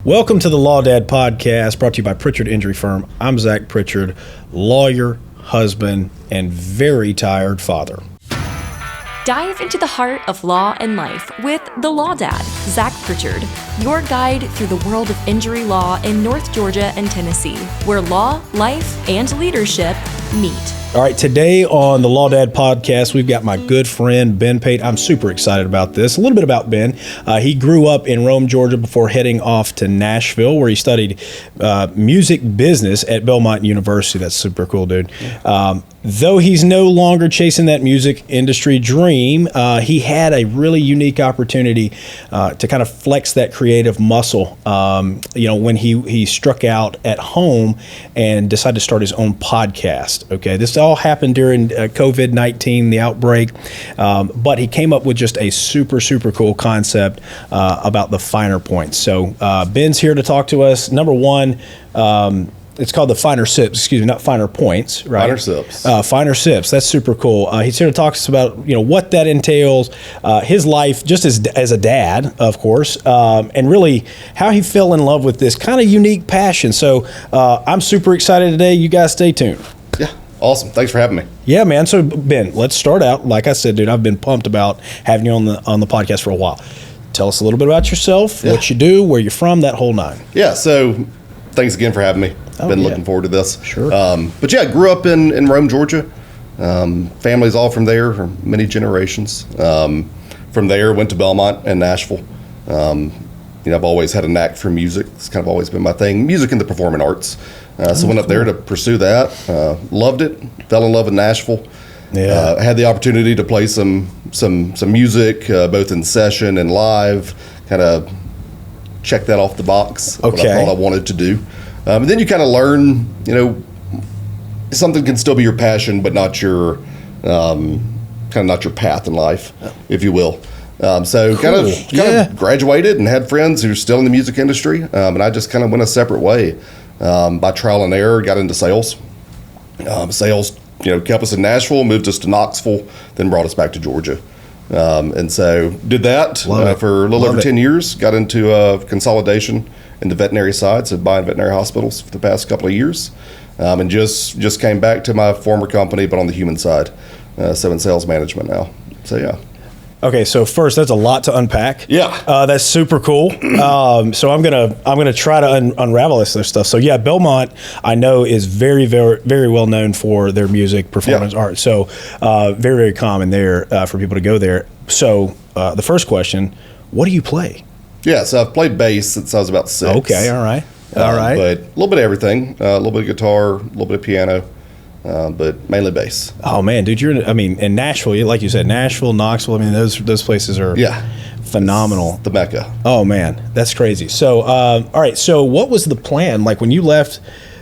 Welcome to the Law Dad Podcast, brought to you by Pritchard Injury Firm. I'm Zach Pritchard, lawyer, husband, and very tired father. Dive into the heart of law and life with The Law Dad, Zach Pritchard, your guide through the world of injury law in North Georgia and Tennessee, where law, life, and leadership meet. All right, today on the Law Dad Podcast, we've got my good friend, Ben Pate. I'm super excited about this. A little bit about Ben. He grew up in Rome, Georgia before heading off to Nashville, where he studied music business at Belmont University. That's super cool, dude. Though he's no longer chasing that music industry dream, he had a really unique opportunity to kind of flex that creative muscle, when he struck out at home and decided to start his own podcast. Okay, this all happened during COVID-19, the outbreak, but he came up with just a super, super cool concept about the finer points. So Ben's here to talk to us. Number one, it's called the Finer Sips, not Finer Points, right? Finer Sips. Finer Sips. That's super cool. He's here to talk to us about, what that entails, his life just as a dad, of course, and really how he fell in love with this kind of unique passion. So I'm super excited today. You guys stay tuned. Yeah, awesome. Thanks for having me. Yeah, man. So Ben, let's start out. Like I said, dude, I've been pumped about having you on the podcast for a while. Tell us a little bit about yourself, what you do, where you're from, that whole nine. Yeah, so thanks again for having me. Been looking forward to this. Sure. But yeah, I grew up in Rome, Georgia. Family's all from there for many generations. From there, went to Belmont and Nashville. I've always had a knack for music. It's kind of always been my thing. Music and the performing arts. So went up there to pursue that. Loved it. Fell in love with Nashville. Yeah. Had the opportunity to play some music, both in session and live. Kind of check that off the box. Okay. What I thought I wanted to do. And then you kind of learn, something can still be your passion, but not your not your path in life, if you will. So cool. kind of graduated and had friends who are still in the music industry, and I just kind of went a separate way. By trial and error, got into sales. Sales, kept us in Nashville, moved us to Knoxville, then brought us back to Georgia. And so did that for a little over 10 years. Got into consolidation in the veterinary side, so buying veterinary hospitals for the past couple of years. And just came back to my former company, but on the human side. So in sales management now. So yeah. Okay, so first, that's a lot to unpack. Yeah. That's super cool. So I'm gonna try to unravel this stuff. So yeah, Belmont, I know, is very, very, very well known for their music, performance art. So very, very common there for people to go there. So the first question, what do you play? Yeah, so I've played bass since I was about 6. Okay, all right. But a little bit of everything, a little bit of guitar, a little bit of piano, but mainly bass. Oh man, dude, in Nashville, like you said, Nashville, Knoxville, those places are phenomenal. It's the Mecca. Oh man, that's crazy. So, all right, so what was the plan? Like when you left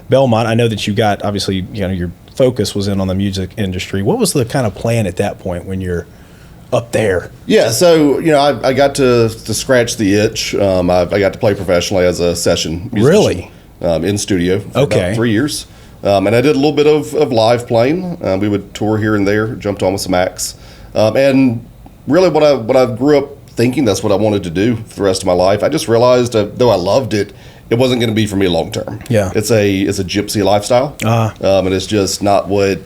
Belmont, I know that you got, obviously, your focus was on the music industry. What was the kind of plan at that point when you're up there? Yeah, so I got to scratch the itch. I got to play professionally as a session musician. Really? In studio for about 3 years. And I did a little bit of live playing. We would tour here and there, jumped on with some acts. And really what I grew up thinking that's what I wanted to do for the rest of my life. I just realized though I loved it, it wasn't going to be for me long term. Yeah. It's a gypsy lifestyle. And it's just not what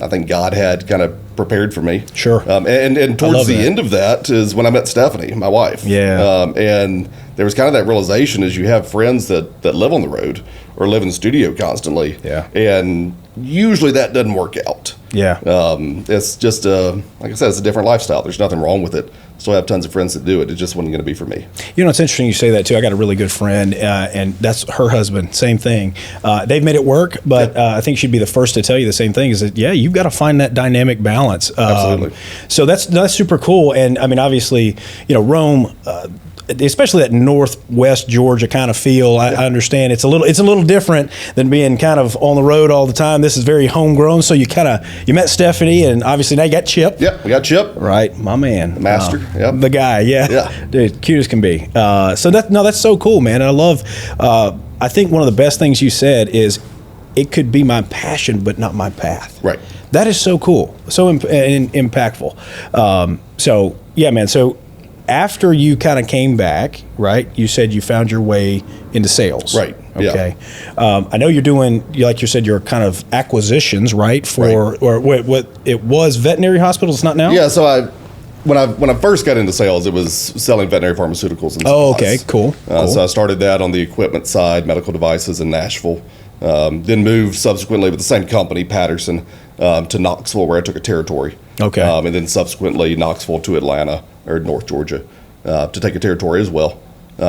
I think God had kind of prepared for me. Sure. And towards the end of that is when I met Stephanie, my wife. Yeah. And there was kind of that realization as you have friends that live on the road or live in the studio constantly. Yeah. And usually that doesn't work out. Yeah. It's just, like I said, it's a different lifestyle. There's nothing wrong with it. Still have tons of friends that do it. It just wasn't going to be for me. It's interesting you say that too. I got a really good friend, and that's her husband. Same thing. They've made it work, but I think she'd be the first to tell you the same thing. Is that you've got to find that dynamic balance. Absolutely. So that's super cool. And I mean, obviously, Rome. Especially that northwest Georgia kind of feel, I understand it's a little different than being kind of on the road all the time. This is very homegrown. So you met Stephanie, and obviously now you got Chip. Yep, we got Chip. Right, my man, the master. Yep. The guy. Yeah, dude, cute as can be. So that's so cool, man. And I love. I think one of the best things you said is, it could be my passion, but not my path. Right. That is so cool, so impactful. So yeah, man. So after you kind of came back, right, you said you found your way into sales. Right. Okay. Yeah. I know you're doing, like you said, your kind of acquisitions, right? Or what it was veterinary hospitals, not now? Yeah. So when I first got into sales, it was selling veterinary pharmaceuticals and supplies. Oh, okay. Cool. So I started that on the equipment side, medical devices in Nashville. Then moved subsequently with the same company, Patterson, to Knoxville, where I took a territory. Okay. And then subsequently Knoxville to Atlanta, or North Georgia, to take a territory as well.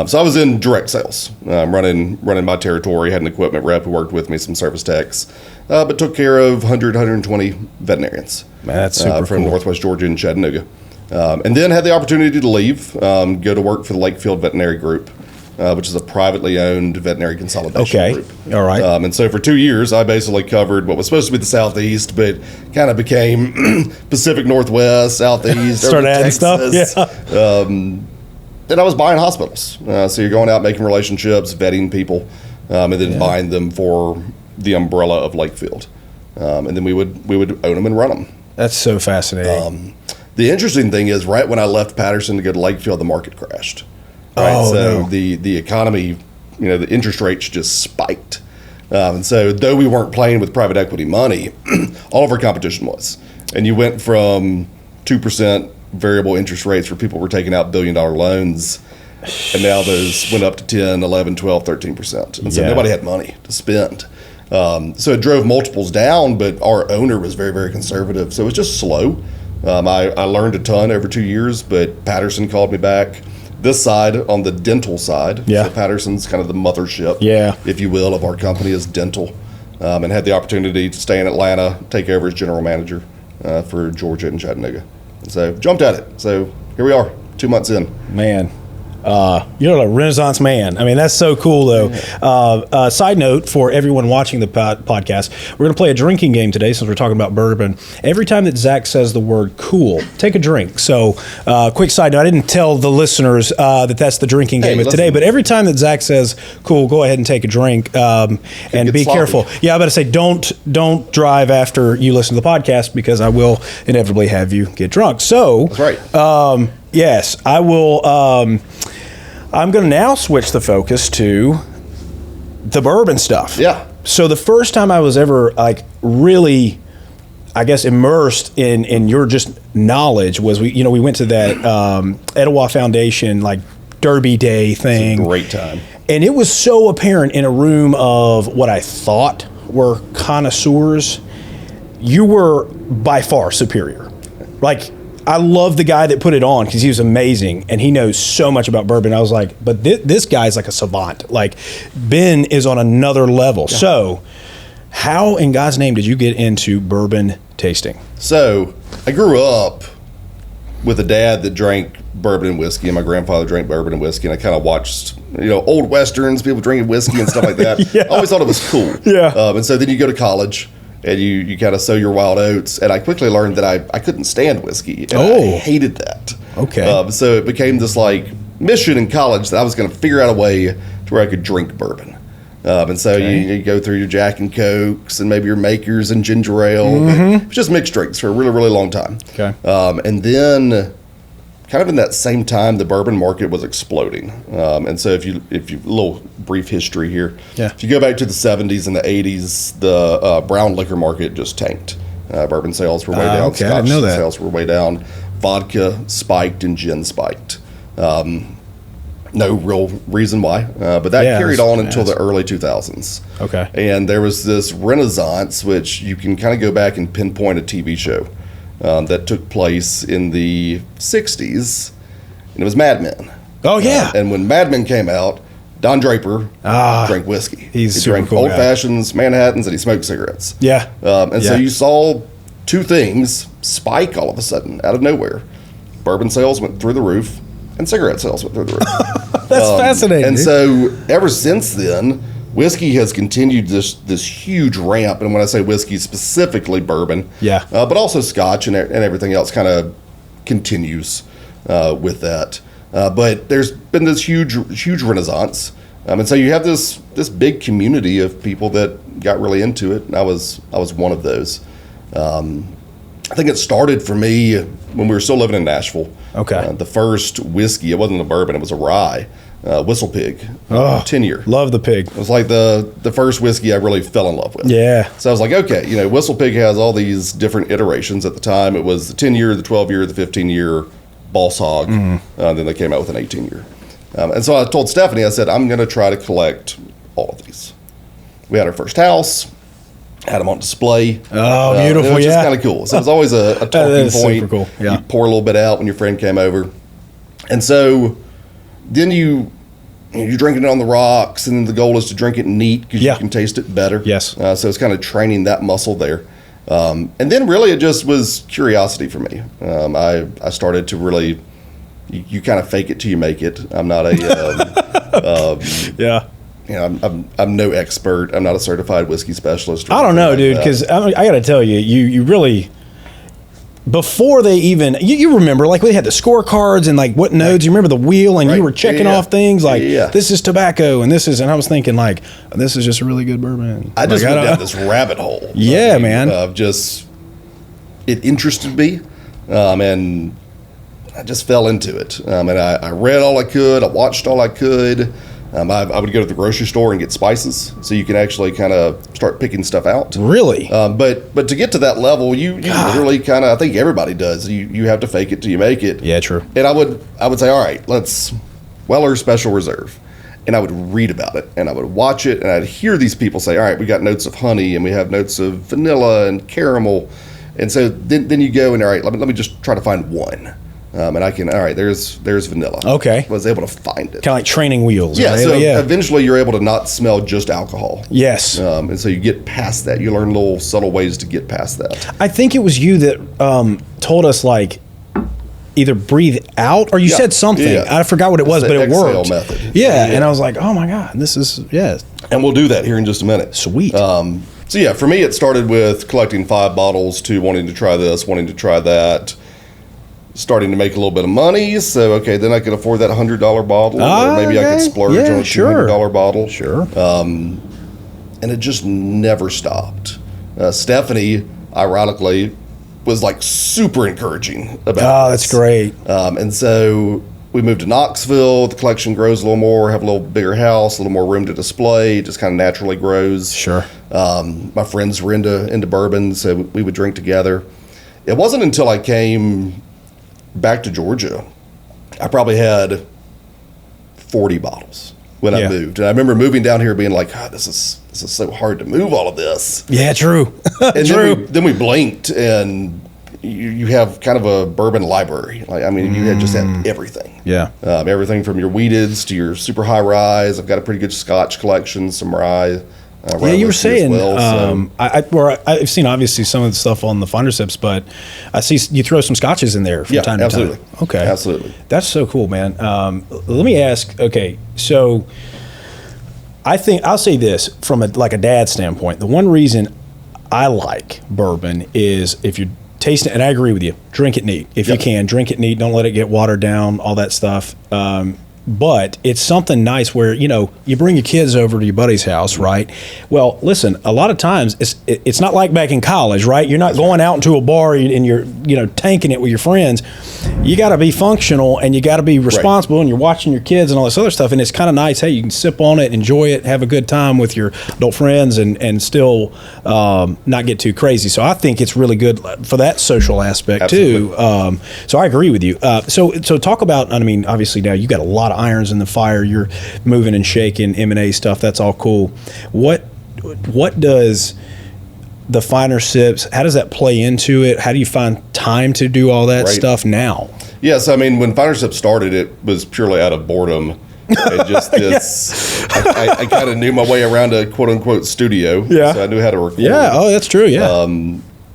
So I was in direct sales, running my territory, had an equipment rep who worked with me, some service techs, but took care of 120 veterinarians. Man, that's super from cool. Northwest Georgia and Chattanooga. And then had the opportunity to leave, go to work for the Lakefield Veterinary Group, which is a privately owned veterinary consolidation group. All right. And so for 2 years, I basically covered what was supposed to be the Southeast, but kind of became Pacific Northwest, Southeast, Started adding Texas. stuff. Yeah. And I was buying hospitals. So you're going out making relationships, vetting people, and then buying them for the umbrella of Lakefield. And then we would own them and run them. That's so fascinating. The interesting thing is, right when I left Patterson to go to Lakefield, the market crashed. Right? Oh, so no. the economy, the interest rates just spiked. And so though we weren't playing with private equity money, all of our competition was. And you went from 2% variable interest rates where people were taking out billion-dollar loans, and now those went up to 10, 11, 12, 13%. And so nobody had money to spend. So it drove multiples down, but our owner was very, very conservative. So it was just slow. I learned a ton over 2 years, but Patterson called me back. This side, on the dental side, so Patterson's kind of the mothership, if you will, of our company is dental, and had the opportunity to stay in Atlanta, take over as general manager for Georgia and Chattanooga. And so jumped at it. So here we are, 2 months in. Man. You're a Renaissance man. I mean, that's so cool, though. Side note for everyone watching the podcast, we're going to play a drinking game today since we're talking about bourbon. Every time that Zach says the word cool, take a drink. So, quick side note, I didn't tell the listeners that that's the drinking game of today, but every time that Zach says cool, go ahead and take a drink and be careful. Yeah, I better say don't drive after you listen to the podcast because I will inevitably have you get drunk. So, that's right. Yes, I will. I'm going to now switch the focus to the bourbon stuff. Yeah. So the first time I was ever really, I guess, immersed in your just knowledge was we went to that Etowah Foundation Derby Day thing. It's a great time. And it was so apparent in a room of what I thought were connoisseurs. You were by far superior. I love the guy that put it on because he was amazing and he knows so much about bourbon. I was like, but this guy's like a savant. Ben is on another level. Yeah. So how in God's name did you get into bourbon tasting? So I grew up with a dad that drank bourbon and whiskey, and my grandfather drank bourbon and whiskey, and I kind of watched, old Westerns, people drinking whiskey and stuff like that. I always thought it was cool. Yeah. And so then you go to college, and you kind of sow your wild oats. And I quickly learned that I couldn't stand whiskey. And I hated that. Okay. So it became this mission in college that I was going to figure out a way to where I could drink bourbon. And so you go through your Jack and Cokes and maybe your Makers and ginger ale. Mm-hmm. It was just mixed drinks for a really, really long time. Okay. And then kind of in that same time, the bourbon market was exploding. And so if you a little brief history here. Yeah. If you go back to the 70s and the 80s, the brown liquor market just tanked. Bourbon sales were way down. Okay, I didn't know that. Sales were way down. Vodka spiked and gin spiked. No real reason why, but that carried on until the early 2000s. Okay. And there was this renaissance, which you can kind of go back and pinpoint a TV show that took place in the 60s, and it was Mad Men. Oh, yeah. And when Mad Men came out, Don Draper drank whiskey. He drank cool Old Fashions, Manhattans, and he smoked cigarettes. Yeah. So you saw two things spike all of a sudden out of nowhere. Bourbon sales went through the roof, and cigarette sales went through the roof. That's fascinating. And so ever since then, whiskey has continued this huge ramp. And when I say whiskey, specifically bourbon, but also scotch and everything else kind of continues with that. But there's been this huge renaissance. And so you have this big community of people that got really into it. And I was one of those. I think it started for me when we were still living in Nashville. Okay. The first whiskey, it wasn't a bourbon, it was a rye, Whistle Pig, 10-year. Love the pig. It was like the first whiskey I really fell in love with. Yeah. So I was like, okay, you know, Whistle Pig has all these different iterations. At the time, it was the 10-year, the 12-year, the 15-year, Boss Hog. Then they came out with an 18-year. And so I told Stephanie, I said, I'm going to try to collect all of these. We had our first house, had them on display. Oh, beautiful, it was just yeah. kind of cool. So it was always a talking is point. super cool, yeah. You pour a little bit out when your friend came over. And so then you're drinking it on the rocks, and then the goal is to drink it neat because Yeah. you can taste it better. Yes. So it's kind of training that muscle there. And then really it just was curiosity for me. I started to really, you kind of fake it till you make it. I'm not a, Yeah. you know, I'm no expert. I'm not a certified whiskey specialist. I don't know, dude, because I got to tell you, you really, before they even, you remember, like, we had the scorecards and, like, what nodes, you remember the wheel, and Right. you were checking Yeah. off things, like, Yeah. this is tobacco, and this is, and I was thinking, like, this is just a really good bourbon. I just like, went down this rabbit hole. Yeah, man. Of just, it interested me, and I just fell into it. And I read all I could. I watched all I could. I would go to the grocery store and get spices, so you can actually kind of start picking stuff out. Really? But to get to that level, you literally kind of, I think everybody does. You have to fake it till you make it. Yeah, true. And I would say, all right, let's Weller Special Reserve. And I would read about it, and I would watch it, and I'd hear these people say, all right, we got notes of honey, and we have notes of vanilla and caramel. And so then you go and, all right, let me just try to find one. And I can, all right, there's vanilla. Okay. I was able to find it. Kind of like training wheels. Yeah, right? so eventually you're able to not smell just alcohol. Yes. And so you get past that. You learn little subtle ways to get past that. I think it was you that told us, like, either breathe out or you Yeah. said something. Yeah. I forgot what it was, the but it exhale worked. method. Yeah. Yeah. And I was like, oh my God, this is, yeah. And we'll do that here in just a minute. Sweet. So yeah, for me, it started with collecting 5 bottles to wanting to try this, wanting to try that, starting to make a little bit of money. So, okay, then I could afford that $100 bottle, or maybe I could Okay. splurge Yeah, on a sure. $200 bottle. Sure. And it just never stopped. Stephanie, ironically, was like super encouraging about Oh, that's great. And so we moved to Knoxville. The collection grows a little more, have a little bigger house, a little more room to display. It just kind of naturally grows. Sure. My friends were into bourbon, so we would drink together. It wasn't until I came back to Georgia, I probably had 40 bottles when Yeah. I moved. And I remember moving down here being like, God, this is so hard to move all of this. Yeah, true. And True. then we blinked, and you have kind of a bourbon library. Like, I mean, you had just had everything. Yeah. Everything from your wheateds to your super high ryes. I've got a pretty good Scotch collection, some rye. Yeah, you were saying, so. I've seen obviously some of the stuff on the Finder Sips, but I see you throw some scotches in there from time to absolutely. time. Okay. Absolutely. That's so cool, man. Let me ask, okay, so I think I'll say this from a dad standpoint. The one reason I like bourbon is if you're tasting it, and I agree with you, drink it neat. If you can, drink it neat. Don't let it get watered down, all that stuff. But it's something nice where, you bring your kids over to your buddy's house, right? Well, listen, a lot of times it's not like back in college, right? You're not going out into a bar and you're, tanking it with your friends. You got to be functional and you got to be responsible, and you're watching your kids and all this other stuff. And it's kind of nice. Hey, you can sip on it, enjoy it, have a good time with your adult friends and still not get too crazy. So I think it's really good for that social aspect too. So I agree with you. So talk about, I mean, obviously now you got a lot of irons in the fire. You're moving and shaking M&A stuff. That's all cool. What does the Finer Sips, how does that play into it? How do you find time to do all that stuff now? Yes, I mean, when Finer Sips started, it was purely out of boredom. It just this, I kind of knew my way around a quote unquote studio. Yeah. So I knew how to record. Yeah. Oh, that's true. Yeah.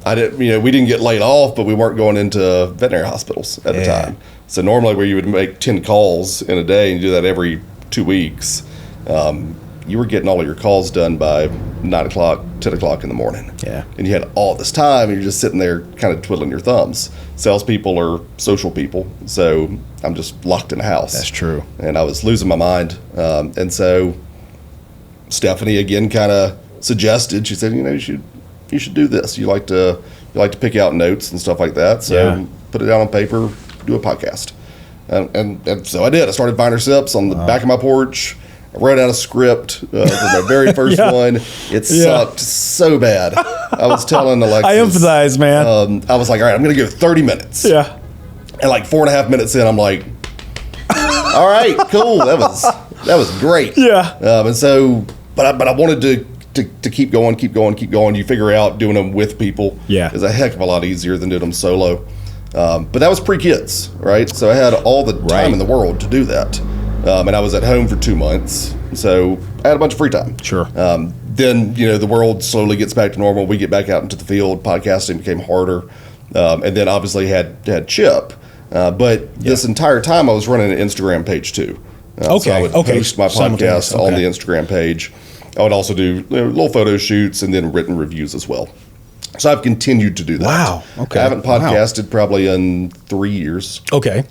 I didn't, we didn't get laid off, but we weren't going into veterinary hospitals at the time. So normally where you would make 10 calls in a day and do that every 2 weeks, you were getting all of your calls done by 9 o'clock, 10 o'clock in the morning. Yeah. And you had all this time, and you're just sitting there kind of twiddling your thumbs. Salespeople are social people, so I'm just locked in a house. That's true. And I was losing my mind. And so Stephanie again kind of suggested, she said, you should you should do this. You like to pick out notes and stuff like that. So put it down on paper, do a podcast. And so I did. I started Finer Sips on the back of my porch. I wrote out a script for my very first one. It sucked so bad. I was telling Alexis. I empathize, man. I was like, all right, I'm going to go 30 minutes. Yeah. And like 4.5 minutes in, I'm like, all right, cool. That was great. Yeah. And so, but I wanted to keep going. You figure out doing them with people is a heck of a lot easier than doing them solo. But that was pre-kids, right? So I had all the time in the world to do that. And I was at home for 2 months. So I had a bunch of free time. Sure. Then, the world slowly gets back to normal. We get back out into the field. Podcasting became harder. And then obviously had Chip. But this entire time I was running an Instagram page too. So I would post my podcast on the Instagram page. I would also do little photo shoots and then written reviews as well. So I've continued to do that. Wow. Okay. I haven't podcasted probably in 3 years. Okay.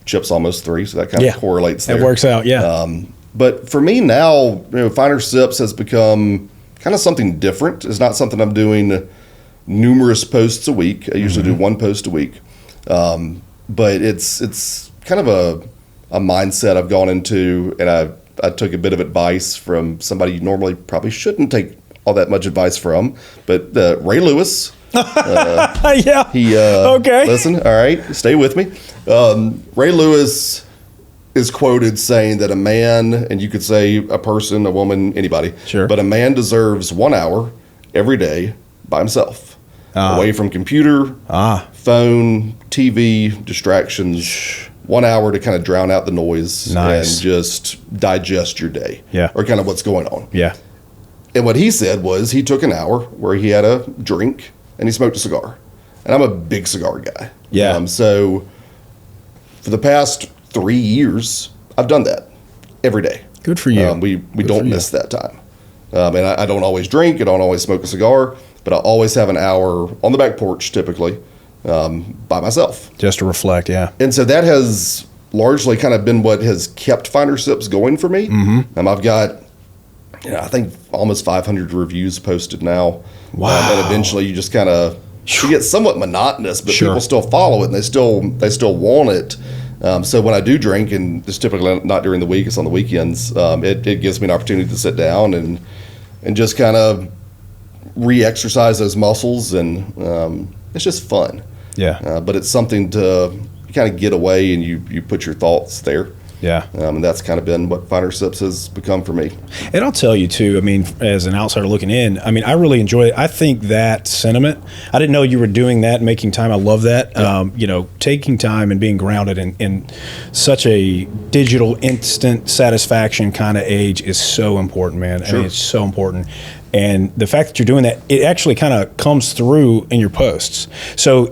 Chip's almost 3, so that kind of correlates there. It works out, yeah. But for me now, Finer Sips has become kind of something different. It's not something I'm doing numerous posts a week. I usually do 1 post a week. But it's kind of a mindset I've gone into, and I took a bit of advice from somebody you normally probably shouldn't take all that much advice from, but Ray Lewis. Listen, all right, stay with me. Ray Lewis is quoted saying that a man, and you could say a person, a woman, anybody, but a man deserves 1 hour every day by himself, away from computer, phone, TV, distractions. 1 hour to kind of drown out the noise and just digest your day, or kind of what's going on. Yeah. And what he said was he took an hour where he had a drink and he smoked a cigar. And I'm a big cigar guy. Yeah. So for the past 3 years, I've done that every day. Good for you. We don't miss that time. And I don't always drink. I don't always smoke a cigar. But I always have an hour on the back porch, typically, by myself. Just to reflect, yeah. And so that has largely kind of been what has kept Finer Sips going for me. I've got, I think almost 500 reviews posted now. Wow. And eventually you just kind of, you get somewhat monotonous, but people still follow it and they still want it. So when I do drink, and it's typically not during the week, it's on the weekends, it gives me an opportunity to sit down and just kind of re-exercise those muscles, and it's just fun. Yeah. But it's something to kind of get away and you put your thoughts there. Yeah. And that's kind of been what Finer Sips has become for me. And I'll tell you, too, I mean, as an outsider looking in, I mean, I really enjoy it. I think that sentiment, I didn't know you were doing that, making time. I love that. Yeah. Taking time and being grounded in such a digital instant satisfaction kind of age is so important, man. Sure. I mean, it's so important. And the fact that you're doing that, it actually kind of comes through in your posts. So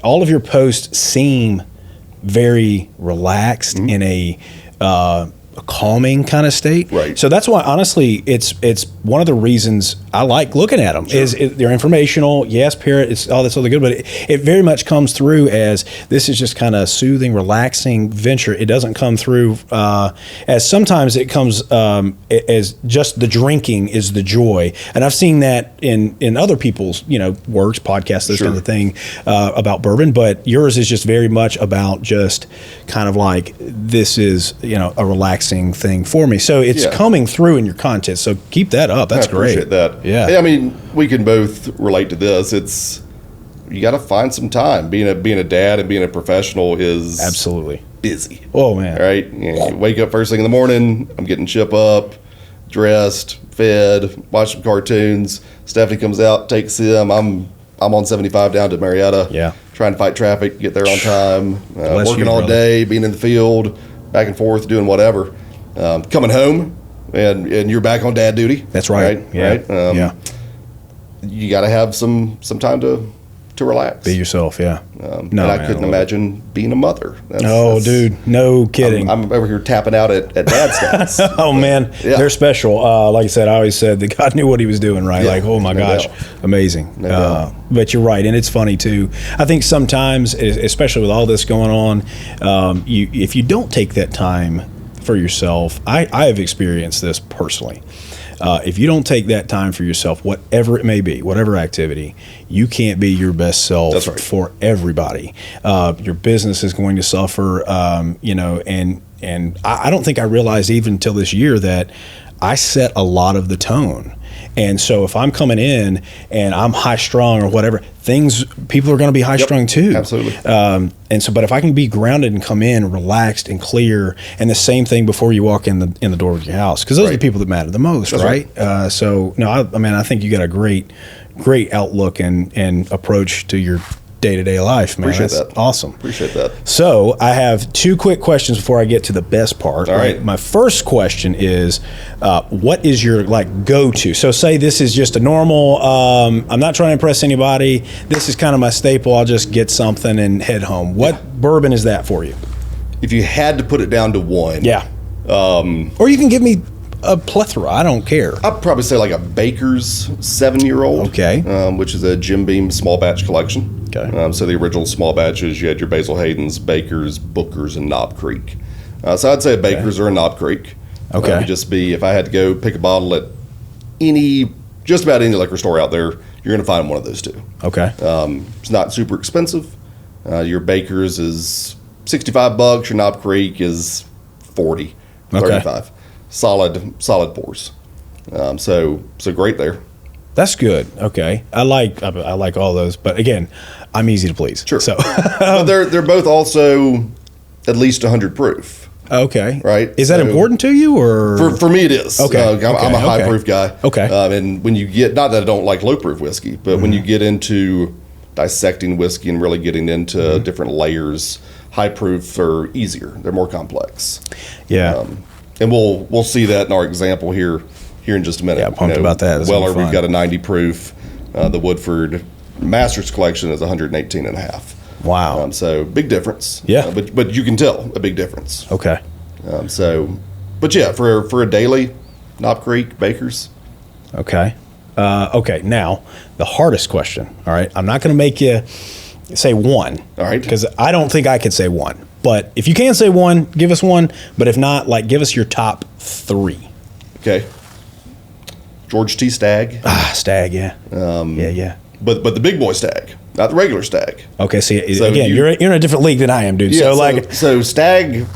all of your posts seem very relaxed in a calming kind of state. Right. So that's why, honestly, it's one of the reasons I like looking at them. Sure. They're informational. Yes, Parrot, it's all this other good, but it very much comes through as this is just kind of soothing, relaxing venture. It doesn't come through as sometimes it comes as just the drinking is the joy. And I've seen that in other people's works, podcasts, this kind of thing about bourbon. But yours is just very much about just kind of like this is a relaxing thing for me. So it's coming through in your content. So keep that up. That's great. I appreciate that. Yeah. I mean, we can both relate to this. It's you got to find some time. Being a dad and being a professional is absolutely busy. Oh man. Right? You wake up first thing in the morning. I'm getting Chip up, dressed, fed, watch some cartoons. Stephanie comes out, takes him. I'm on 75 down to Marietta. Yeah. Trying to fight traffic, get there on time. Working you, all brother. day, being in the field, back and forth, doing whatever. Coming home, and you're back on dad duty. That's right. Yeah. Right? Yeah. You got to have some time to relax. Be yourself. Yeah. And I couldn't imagine being a mother. Dude, no kidding. I'm over here tapping out at dad's stats. Oh man, they're special. Like I said, I always said that God knew what He was doing, right? Yeah, like, oh my gosh, doubt. amazing. No doubt. But you're right, and it's funny too. I think sometimes, especially with all this going on, if you don't take that time for yourself, I have experienced this personally. If you don't take that time for yourself, whatever it may be, whatever activity, you can't be your best self. That's right. For everybody. Your business is going to suffer, and I don't think I realized even until this year that I set a lot of the tone. And so if I'm coming in and I'm high strung or whatever, people are going to be high strung too. Absolutely. But if I can be grounded and come in relaxed and clear, and the same thing before you walk in the door of your house, because those are the people that matter the most, That's right? I think you got a great outlook and approach to your day-to-day life, man. Appreciate That's that. awesome. Appreciate that. So I have 2 quick questions before I get to the best part. All right. My first question is, what is your go-to? So say this is just a normal, I'm not trying to impress anybody. This is kind of my staple. I'll just get something and head home. What bourbon is that for you? If you had to put it down to one. Yeah. Or you can give me a plethora. I don't care. I'd probably say like a Baker's 7-year-old. Okay. Which is a Jim Beam small batch collection. Okay. So the original small batches, you had your Basil Hayden's, Baker's, Booker's, and Knob Creek. So I'd say a Baker's or a Knob Creek. Okay. Would just be, if I had to go pick a bottle at just about any liquor store out there, you're going to find one of those two. Okay. It's not super expensive. Your Baker's is $65. Your Knob Creek is $40, $35. Solid pours. So great there. That's good. Okay. I like all those, but again, I'm easy to please. Sure. So but they're both also at least 100 proof. Okay. Right. Is that important to you, or for me it is? Okay. I'm a high proof guy. Okay. And when you get, not that I don't like low proof whiskey, but when you get into dissecting whiskey and really getting into different layers, high proof are easier. They're more complex. Yeah. And we'll see that in our example here in just a minute. Yeah, I'm pumped about that. Weller, we've got a 90 proof. The Woodford Masters collection is 118 and a half. Wow. So big difference. Yeah. But you can tell a big difference. Okay. But yeah, for a daily, Knob Creek, Baker's. Okay. Okay. Now, the hardest question. All right. I'm not going to make you say one. All right. Because I don't think I could say one. But if you can say one, give us one. But if not, give us your top 3. Okay. George T. Stag. Stag. Yeah. Yeah. But the big boy Stag, not the regular Stag. Okay. See, So again, you're in a different league than I am, dude. Yeah, so so Stag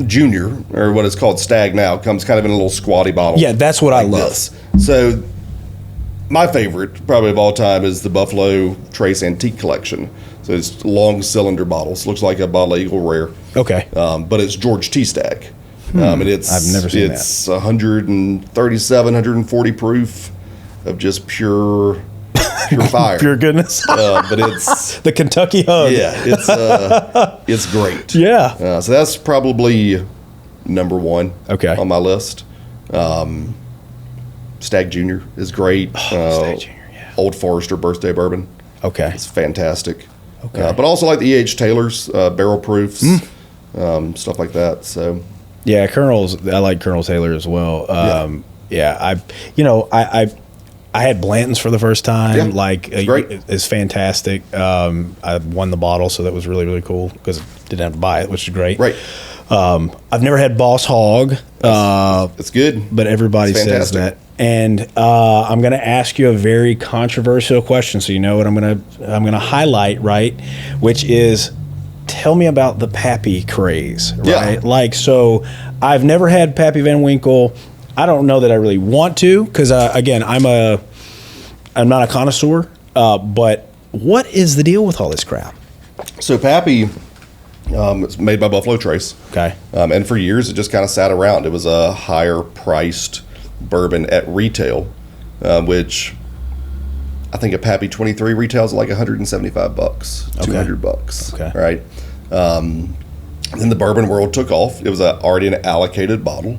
Junior, or what is called Stag now, comes kind of in a little squatty bottle. Yeah, that's what I love. This. So my favorite, probably of all time, is the Buffalo Trace Antique Collection. So it's long cylinder bottles. Looks like a bottle of Eagle Rare. Okay. But it's George T. Stag. And it's I've never seen it's 137, 140 proof of just pure fire. Pure goodness. But it's The Kentucky Hug. yeah, it's great. Yeah. So that's probably number 1. Okay. On my list. Stag Junior is great. Stag Junior, yeah. Old Forester Birthday Bourbon. Okay. It's fantastic. Okay. But also like the E.H. Taylor's barrel proofs, stuff like that. So Yeah, I like Colonel Taylor as well. I had Blanton's for the first time. Yeah, it's great. It's fantastic. I won the bottle, so that was really, really cool because I didn't have to buy it, which is great. Right. I've never had Boss Hog. It's good. But everybody It's says fantastic. that. And I'm going to ask you a very controversial question, so you know what I'm going to highlight, right? Which is, tell me about the Pappy craze, right? Yeah. So I've never had Pappy Van Winkle. I don't know that I really want to, because again, I'm not a connoisseur. But what is the deal with all this crap? So Pappy, it's made by Buffalo Trace. Okay. And for years, it just kind of sat around. It was a higher priced bourbon at retail, which I think a Pappy 23 retails at like $175, $200. Okay. Right. Then the bourbon world took off. It was already an allocated bottle.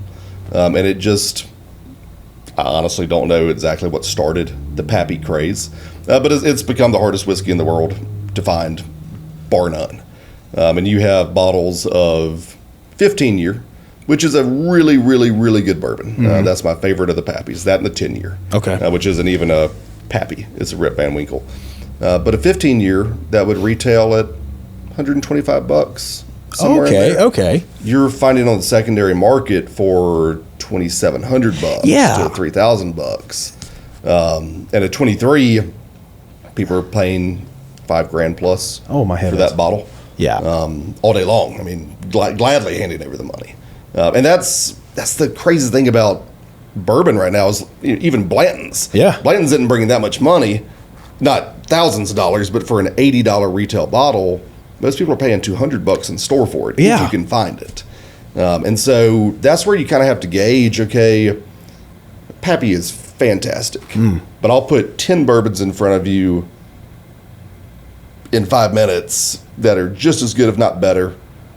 And it just, I honestly don't know exactly what started the Pappy craze. But it's become the hardest whiskey in the world to find, bar none. And you have bottles of 15-year, which is a really, really, really good bourbon. That's my favorite of the Pappies, that and the 10-year. Okay. Which isn't even a Pappy, it's a Rip Van Winkle. But a 15-year that would retail at $125, somewhere in there. Okay. You're finding on the secondary market for $2,700 Yeah. to $3,000. And at 23, people are paying $5,000 plus Oh, my for heavens. that bottle. Yeah. All day long. I mean, gladly handing over the money. And that's the crazy thing about bourbon right now is even Blanton's. Yeah. Blanton's isn't bringing that much money, not thousands of dollars, but for an $80 retail bottle, most people are paying $200 in store for it Yeah. if you can find it. And so that's where you kind of have to gauge, okay, Pappy is fantastic, but I'll put 10 bourbons in front of you in 5 minutes that are just as good, if not better,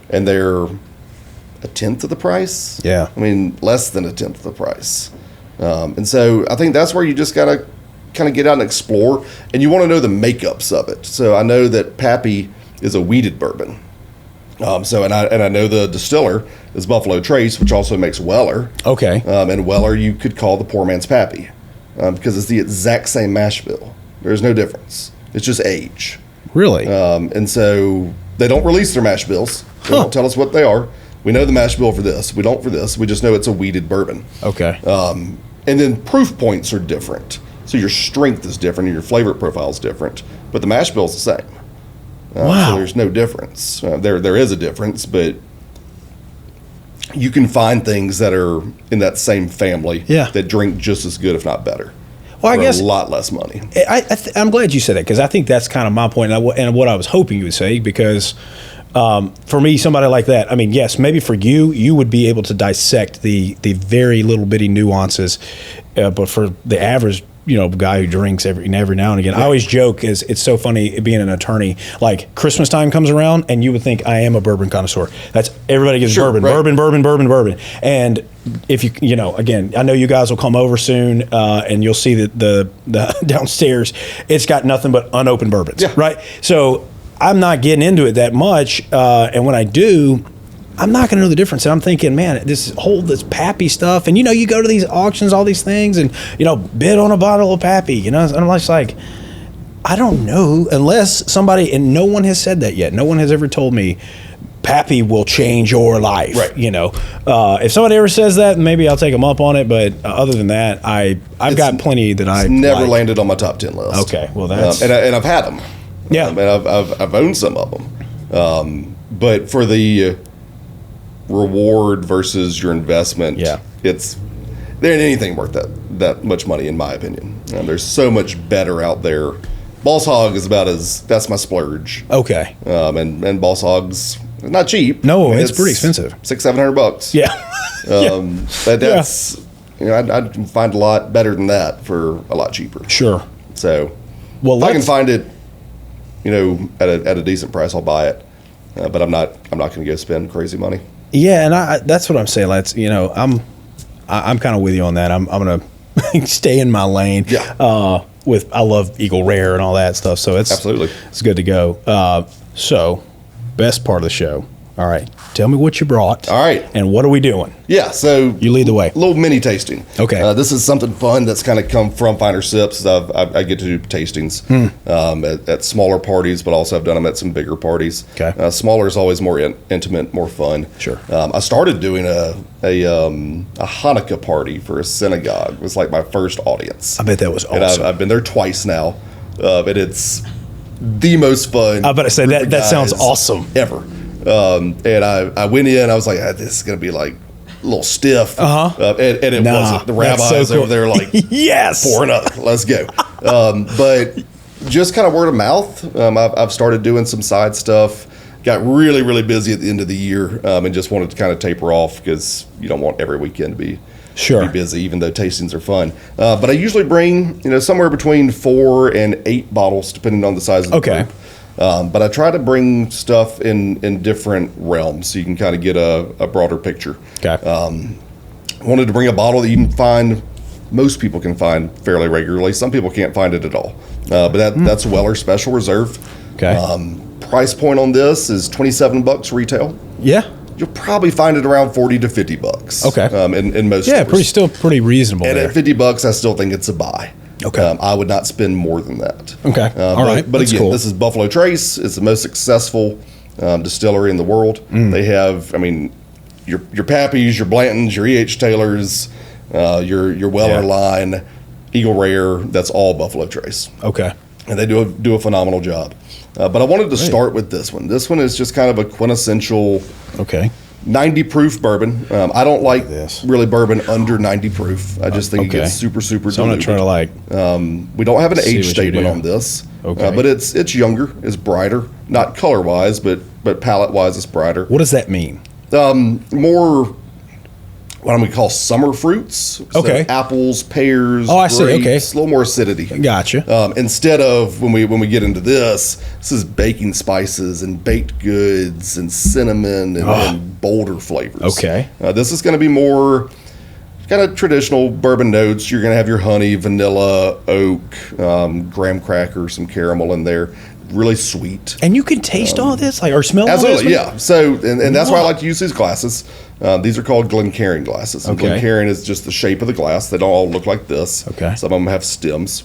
and they're a tenth of the price. Yeah. I mean, less than a tenth of the price. And so I think that's where you just got to kind of get out and explore, and you want to know the makeups of it. So I know that Pappy is a wheated bourbon. And I know the distiller is Buffalo Trace, which also makes Weller. Okay. And Weller you could call the poor man's Pappy because it's the exact same mash bill. There's no difference. It's just age. Really? And so they don't release their mash bills. They don't tell us what they are. We know the mash bill for this. We don't for this. We just know it's a wheated bourbon. Okay. And then proof points are different. So your strength is different and your flavor profile is different. But the mash bill is the same. Wow. So there's no difference. There is a difference, but you can find things that are in that same family that drink just as good, if not better. Well, I for guess a lot less money. I'm glad you said that because I think that's kind of my point and what I was hoping you would say because for me, somebody like that, I mean, yes, maybe for you would be able to dissect the very little bitty nuances, but for the average guy who drinks every now and again. I always joke it's so funny being an attorney. Like Christmas time comes around, and you would think I am a bourbon connoisseur. That's everybody gets bourbon, right. bourbon. And if you again, I know you guys will come over soon, and you'll see that the downstairs, it's got nothing but unopened bourbons, right? So I'm not getting into it that much, and when I do, I'm not going to know the difference. And I'm thinking, man, this Pappy stuff. And, you go to these auctions, all these things, and, bid on a bottle of Pappy. And I'm just like, I don't know unless somebody, and no one has said that yet. No one has ever told me Pappy will change your life. Right. If somebody ever says that, maybe I'll take them up on it. But other than that, I've got plenty that I never like. landed on my top 10 list. Okay. Well, that's. And I've had them. Yeah. And I've owned some of them. But for the reward versus your investment, there ain't anything worth that much money in my opinion. There's so much better out there. Boss Hog is that's my splurge. Okay. And Boss Hog's not cheap. No, it's pretty expensive. $600-700. Yeah. But that's I can find a lot better than that for a lot cheaper. Sure. So well, if I can find it at a decent price, I'll buy it. But I'm not going to go spend crazy money. Yeah, and that's what I'm saying. I'm kind of with you on that. I'm gonna stay in my lane. Yeah. I love Eagle Rare and all that stuff. So it's good to go. So, best part of the show. All right, tell me what you brought. All right, and what are we doing? Yeah, so you lead the way. A little mini tasting. Okay. This is something fun that's kind of come from Finer Sips. I get to do tastings at smaller parties, but also I've done them at some bigger parties. Okay. Smaller is always more intimate, more fun. Sure. I started doing a Hanukkah party for a synagogue. It was like my first audience. I bet that was awesome. And I've been there twice now, but it's the most fun. I bet I say that sounds awesome ever. And I went in, I was like, this is going to be like a little stiff. And it wasn't. The rabbis over there like, yes, pouring up, let's go. But just kind of word of mouth. I've started doing some side stuff. Got really, really busy at the end of the year and just wanted to kind of taper off because you don't want every weekend to be busy, even though tastings are fun. But I usually bring, somewhere between 4 and 8 bottles, depending on the size of the group. But I try to bring stuff in different realms so you can kind of get a broader picture. Okay. Wanted to bring a bottle that you can find, most people can find fairly regularly. Some people can't find it at all. But that's Weller Special Reserve. Okay. Price point on this is $27 retail. Yeah. You'll probably find it around $40 to $50. Okay. In most stores. still pretty reasonable. And there. at $50, I still think it's a buy. Okay. I would not spend more than that. Okay. All right. But That's again, cool. this is Buffalo Trace. It's the most successful distillery in the world. They have, I mean, your Pappies, your Blantons, your E.H. Taylors, your Weller line, Eagle Rare. That's all Buffalo Trace. Okay. And they do a phenomenal job. But I wanted to start with this one. This one is just kind of a quintessential 90 proof bourbon. I don't like really bourbon under 90 proof. I just think it gets super diluted. So I'm going to try to like. We don't have an age statement on this. Okay. But it's younger, it's brighter, not color wise, but palate wise, it's brighter. What does that mean? More what I'm going to call summer fruits. Okay. So apples, pears, I see. grapes, Okay. a little more acidity. Gotcha. Instead of when we get into this is baking spices and baked goods and cinnamon and bolder flavors. Okay. This is going to be more kind of traditional bourbon notes. You're going to have your honey, vanilla, oak, graham cracker, some caramel in there. Really sweet. And you can taste all this, like, or smell all this? Absolutely, yeah. So, and that's why I like to use these glasses. These are called Glencairn glasses. And Glencairn is just the shape of the glass. They don't all look like this. Okay. Some of them have stems.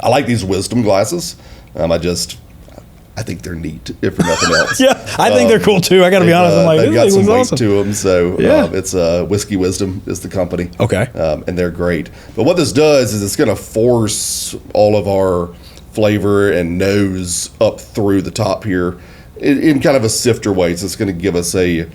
I like these wisdom glasses. I think they're neat, if for nothing else. Yeah, I think they're cool too. I got to be honest. I'm like, they've got this some weight awesome to them. So Yeah. it's Whiskey Wisdom is the company. Okay. And they're great. But what this does is it's going to force all of our flavor and nose up through the top here in kind of a sifter way. So it's going to give us a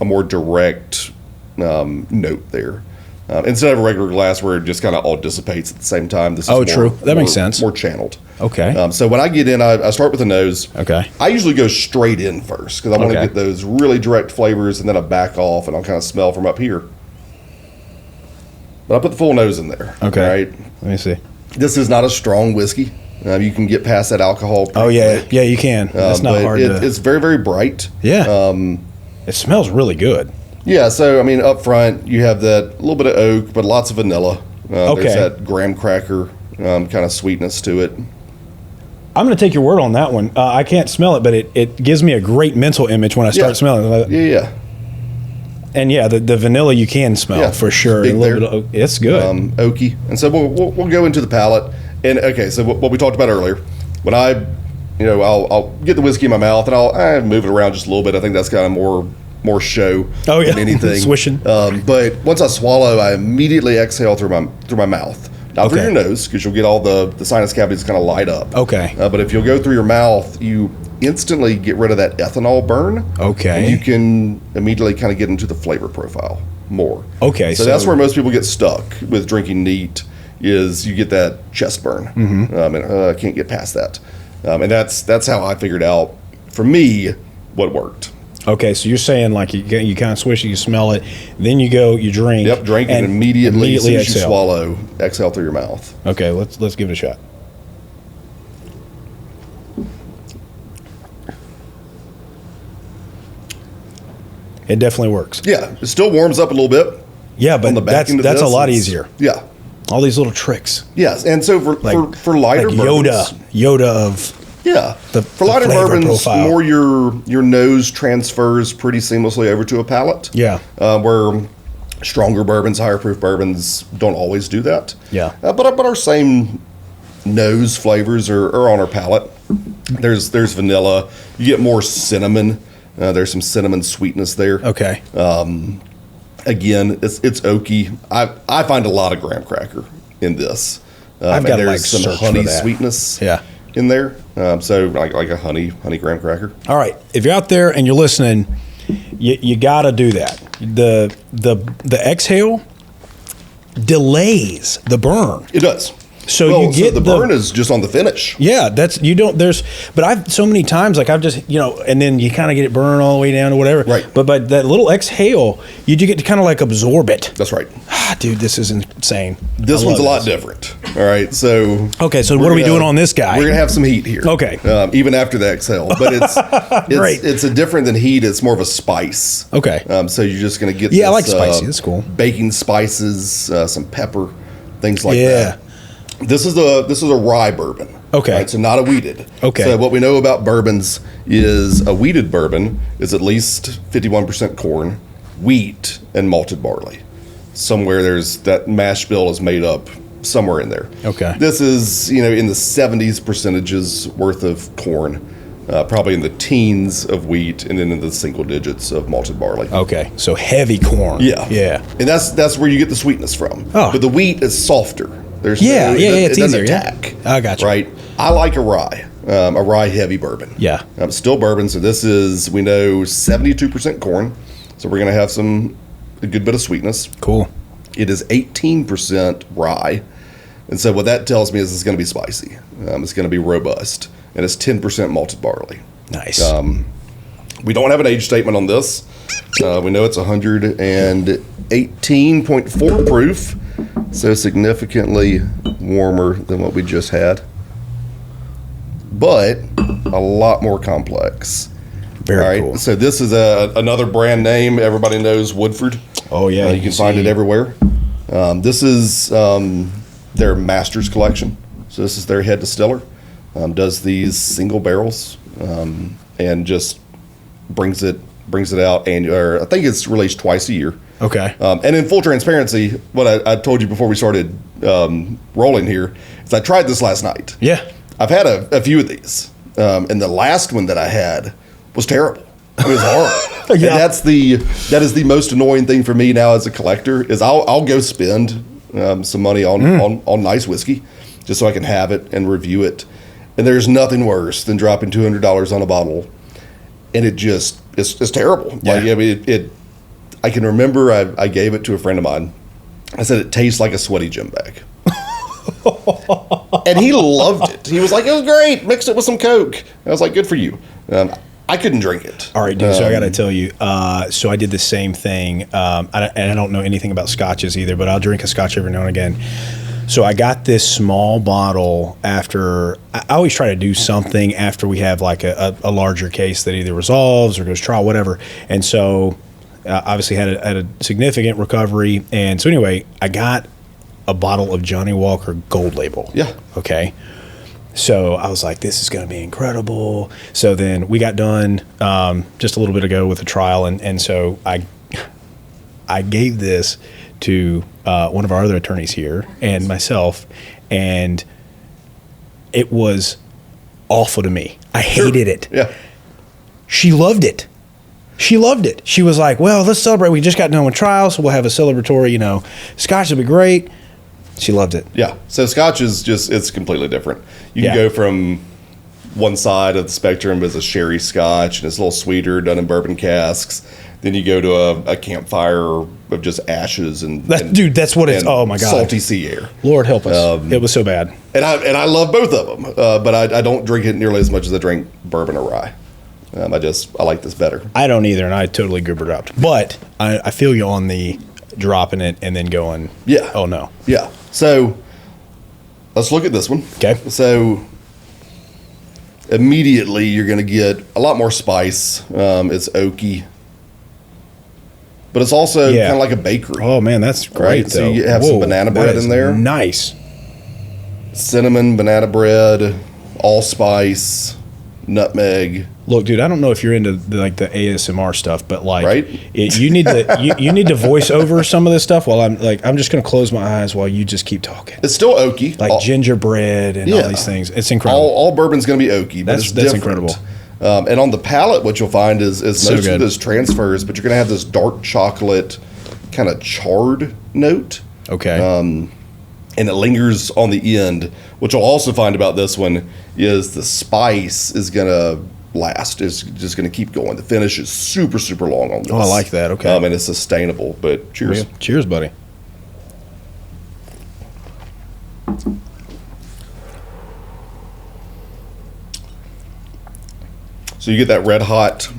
more direct note there. Instead of a regular glass where it just kind of all dissipates at the same time. This is true. That makes sense. More channeled. Okay. So when I get in, I start with the nose. Okay. I usually go straight in first because I want to get those really direct flavors, and then I back off and I'll kind of smell from up here. But I put the full nose in there. Okay. Right. Let me see. This is not a strong whiskey. You can get past that alcohol. Yeah, you can. It's not hard to. It's very, very bright. Yeah. It smells really good. Yeah, so I mean, up front you have that little bit of oak, but lots of vanilla. There's that graham cracker kind of sweetness to it. I'm going to take your word on that one. I can't smell it, but it gives me a great mental image when I start smelling it. Yeah. And yeah, the vanilla you can smell for sure. Big a little bit of, it's good. Oaky. And so we'll go into the palate. And okay, so what we talked about earlier, when I'll get the whiskey in my mouth and I'll move it around just a little bit. I think that's kind of more show than anything. Swishing. But once I swallow, I immediately exhale through my mouth. Not through your nose, because you'll get all the sinus cavities kind of light up. Okay. But if you'll go through your mouth, you instantly get rid of that ethanol burn. Okay. And you can immediately kind of get into the flavor profile more. Okay. So that's where most people get stuck with drinking neat, is you get that chest burn. And I can't get past that. And that's how I figured out, for me, what worked. Okay, so you're saying like you kind of swish it, you smell it, then you go, you drink. Yep, drink and immediately as soon as you exhale. swallow, exhale through your mouth. Okay, let's give it a shot. It definitely works. Yeah, it still warms up a little bit. Yeah, but that's a lot easier. Yeah. All these little tricks. Yes, and so for lighter like bourbons, Yoda of for lighter bourbons, profile. more your nose transfers pretty seamlessly over to a palate. Yeah. Where stronger bourbons, higher proof bourbons don't always do that. Yeah. But our same nose flavors are on our palate. There's vanilla. You get more cinnamon. There's some cinnamon sweetness there. Okay. Again, it's oaky. I find a lot of graham cracker in this. I've got there's some honey sweetness in there. So like a honey graham cracker. All right. If you're out there and you're listening, you got to do that. The exhale delays the burn. It does. So you get the burn is just on the finish. Yeah, but I've so many times, like I've just, and then you kind of get it burned all the way down or whatever. Right. But by that little exhale, you do get to kind of like absorb it. That's right. Dude, this is insane. This one's a lot different. All right. So. Okay. So what are we doing on this guy? We're going to have some heat here. Okay. Even after the exhale, but it's Great. It's a different than heat. It's more of a spice. Okay. So you're just going to get I like spicy. That's cool. Baking spices, some pepper, things like that. Yeah. This is a rye bourbon. Okay. Right, so not a wheated. Okay. So what we know about bourbons is a wheated bourbon is at least 51% corn, wheat, and malted barley. Somewhere there's that mash bill is made up somewhere in there. Okay. This is in the 70s percentages worth of corn, probably in the teens of wheat, and then in the single digits of malted barley. Okay, so heavy corn. Yeah. And that's where you get the sweetness from. Oh. But the wheat is softer. There's it's it doesn't easier. attack. I got you. Right? I like a rye heavy bourbon. Yeah. Still bourbon, so this is, we know, 72% corn. So we're going to have a good bit of sweetness. Cool. It is 18% rye. And so what that tells me is it's going to be spicy. It's going to be robust. And it's 10% malted barley. Nice. We don't have an age statement on this. We know it's 118.4 proof, so significantly warmer than what we just had, but a lot more complex. Very cool. So this is another brand name. Everybody knows Woodford. Oh, yeah. You can find it everywhere. This is their Masters collection. So this is their head distiller. Does these single barrels and just brings it out, and I think it's released twice a year. Okay. And in full transparency, what I told you before we started rolling here is I tried this last night. Yeah. I've had a few of these, and the last one that I had was terrible. It was horrible. Yeah. And that is the most annoying thing for me now as a collector is I'll go spend some money on nice whiskey just so I can have it and review it. And there's nothing worse than dropping $200 on a bottle, and it just it's terrible. Yeah. Like, I mean, I can remember I gave it to a friend of mine. I said it tastes like a sweaty gym bag, and he loved it. He was like, "It was great. Mixed it with some Coke." I was like, "Good for you." I couldn't drink it. All right, dude. So I got to tell you. So I did the same thing, and I don't know anything about scotches either, but I'll drink a scotch every now and again. So I got this small bottle after. I always try to do something after we have like a larger case that either resolves or goes trial, whatever. And so obviously had a significant recovery. And so anyway, I got a bottle of Johnny Walker Gold Label. Yeah. Okay. So I was like, this is going to be incredible. So then we got done just a little bit ago with a trial. And so I gave this to one of our other attorneys here and myself, and it was awful to me. I hated it. Yeah. She loved it. She loved it. She was like, well, let's celebrate. We just got done with trial, so we'll have a celebratory, scotch will be great. She loved it. Yeah. So scotch is it's completely different. You can Yeah. go from one side of the spectrum as a sherry scotch, and it's a little sweeter, done in bourbon casks. Then you go to a campfire of just ashes Dude, that's what it's. and Oh my God, salty sea air. Lord help us. It was so bad. And I love both of them, but I don't drink it nearly as much as I drink bourbon or rye. I like this better. I don't either, and I totally goobered up. But I feel you on the dropping it and then going, Yeah. oh no. Yeah. So let's look at this one. Okay. So immediately you're going to get a lot more spice. It's oaky, but it's also Yeah. kind of like a bakery. Oh man, that's great. Right, so though. you have some banana that bread is in there. Nice. Cinnamon, banana bread, allspice, nutmeg. Look, dude, I don't know if you're into the ASMR stuff, but Right? you need to you need to voice over some of this stuff while I'm just going to close my eyes while you just keep talking. It's still oaky. Like gingerbread and all these things. It's incredible. All bourbon's going to be oaky, but it's That's different. incredible. And on the palate, what you'll find is So most good. of those transfers, but you're going to have this dark chocolate kind of charred note. Okay. And it lingers on the end. What you'll also find about this one is the spice is going to last. It's just going to keep going. The finish is super, super long on this. Oh, I like that. Okay. And it's sustainable. But cheers. Yeah. Cheers, buddy. So you get that red hot.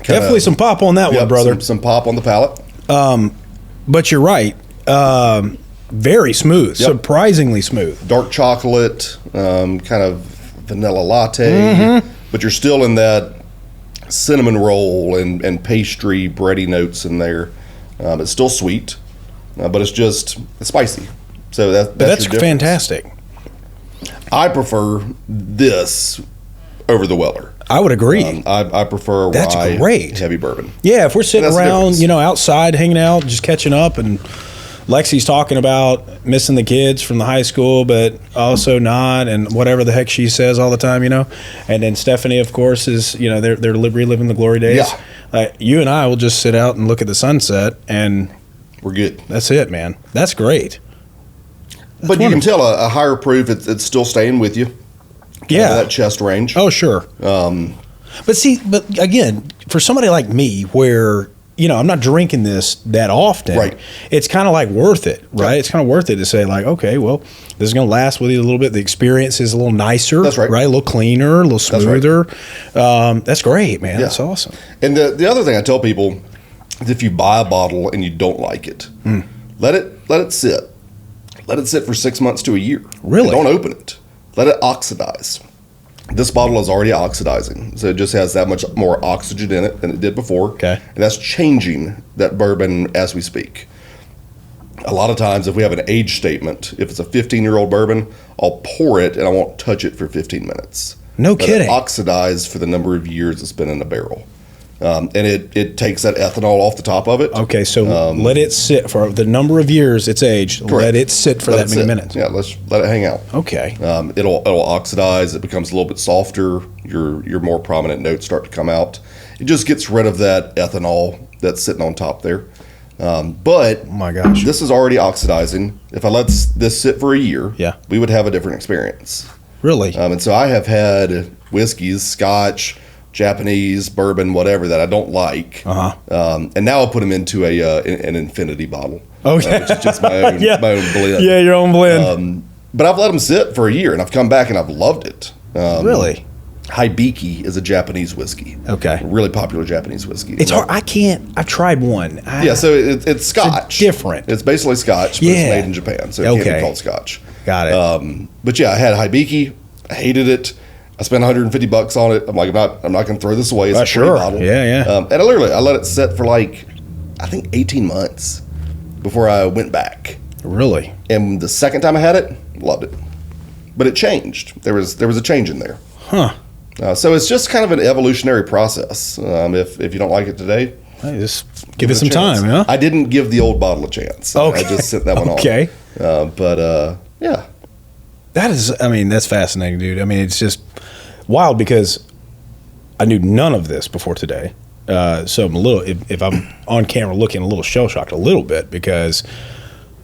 Definitely some pop on that one, brother. Some pop on the palate. But you're right. Very smooth. Yep. Surprisingly smooth. Dark chocolate, kind of vanilla latte, Mm-hmm. but you're still in that cinnamon roll and pastry bready notes in there. It's still sweet, but it's spicy. So that's That's your difference. fantastic. I prefer this over the Weller. I would agree. I prefer That's rye great. heavy bourbon. Yeah, if we're sitting That's the around, difference. outside hanging out, just catching up, and Lexi's talking about missing the kids from the high school, but also not, and whatever the heck she says all the time, And then Stephanie, of course, is, they're reliving the glory days. Yeah. You and I will just sit out and look at the sunset, and we're good. That's it, man. That's great. But you can tell a higher proof, it's still staying with you. Yeah. That chest range. Oh, sure. But again, for somebody like me, where I'm not drinking this that often, right? It's kind of like worth it, right? It's kind of worth it to say like, okay, well, this is going to last with you a little bit. The experience is a little nicer, that's right? A little cleaner, a little smoother. That's right. That's great, man. Yeah. That's awesome. And the other thing I tell people is, if you buy a bottle and you don't like it, let it sit. Let it sit for 6 months to a year. Really? And don't open it. Let it oxidize. This bottle is already oxidizing, so it just has that much more oxygen in it than it did before. Okay. And that's changing that bourbon as we speak. A lot of times, if we have an age statement, if it's a 15-year-old bourbon, I'll pour it and I won't touch it for 15 minutes. No kidding. It oxidize for the number of years it's been in the barrel. And it takes that ethanol off the top of it. Okay, so let it sit for the number of years it's aged. Correct. Let it sit for that many minutes. Yeah, let's let it hang out. Okay. It'll oxidize. It becomes a little bit softer. Your more prominent notes start to come out. It just gets rid of that ethanol that's sitting on top there. But oh my gosh, this is already oxidizing. If I let this sit for a year, we would have a different experience. Really? And so I have had whiskeys, Scotch, Japanese, bourbon, whatever that I don't like. And now I'll put them into an infinity bottle. Okay. Which is just my own, my own blend. Yeah, your own blend. But I've let them sit for a year, and I've come back and I've loved it. Really? Hibiki is a Japanese whiskey. Okay. A really popular Japanese whiskey. It's hard. I've tried one. So it's Scotch. It's different. It's basically Scotch, but it's made in Japan, so it can't be called Scotch. Got it. But yeah, I had Hibiki. I hated it. I spent $150 on it. I'm like, I'm not going to throw this away. It's a free bottle. Yeah. And I let it sit for I think 18 months before I went back. Really? And the second time I had it, loved it. But it changed. There was a change in there. Huh. So it's just kind of an evolutionary process. If you don't like it today, hey, just give it some time. Yeah. I didn't give the old bottle a chance. Okay. I just sent that one on. Okay. Yeah. That's fascinating, dude. It's just wild because I knew none of this before today. So I'm a little, if I'm on camera looking a little shell-shocked a little bit, because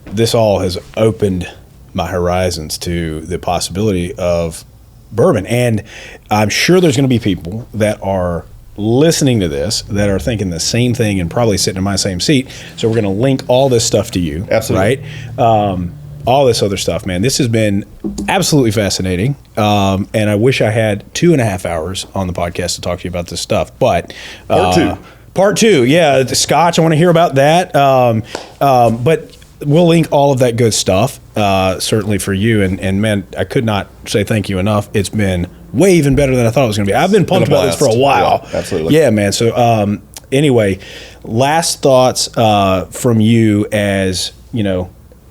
this all has opened my horizons to the possibility of bourbon. And I'm sure there's going to be people that are listening to this that are thinking the same thing and probably sitting in my same seat. So we're going to link all this stuff to you. Absolutely. Right? All this other stuff, man. This has been absolutely fascinating. And I wish I had 2.5 hours on the podcast to talk to you about this stuff. But part two. Yeah. The Scotch. I want to hear about that. But we'll link all of that good stuff, certainly for you. And man, I could not say thank you enough. It's been way even better than I thought it was going to be. I've been pumped about this for a while. Yeah, absolutely. Yeah, man. So anyway, last thoughts from you as,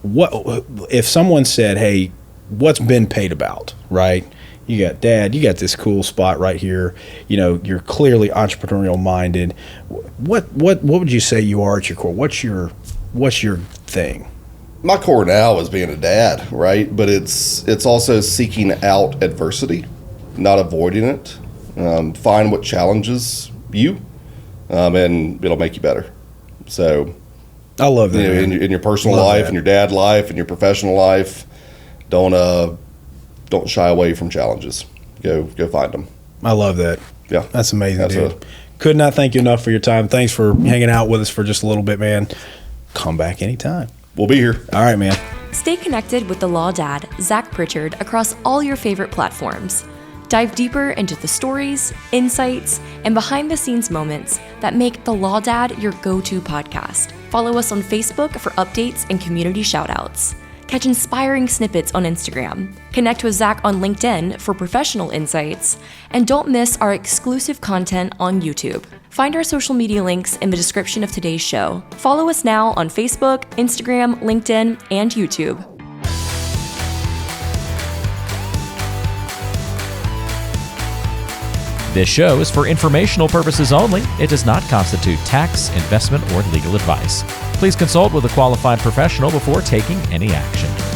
what if someone said, hey, what's Ben Pate about, right? You got Dad, you got this cool spot right here. You're clearly entrepreneurial minded. What would you say you are at your core? What's your thing? My core now is being a dad, right? But it's also seeking out adversity, not avoiding it. Find what challenges you, and it'll make you better. So I love that. In your personal life, in your dad life, in your professional life, don't shy away from challenges. Go find them. I love that. Yeah, that's amazing, dude. Could not thank you enough for your time. Thanks for hanging out with us for just a little bit, man. Come back anytime. We'll be here. All right, man. Stay connected with the Law Dad, Zach Pritchard, across all your favorite platforms. Dive deeper into the stories, insights, and behind-the-scenes moments that make the Law Dad your go-to podcast. Follow us on Facebook for updates and community shoutouts. Catch inspiring snippets on Instagram. Connect with Zach on LinkedIn for professional insights. And don't miss our exclusive content on YouTube. Find our social media links in the description of today's show. Follow us now on Facebook, Instagram, LinkedIn, and YouTube. This show is for informational purposes only. It does not constitute tax, investment, or legal advice. Please consult with a qualified professional before taking any action.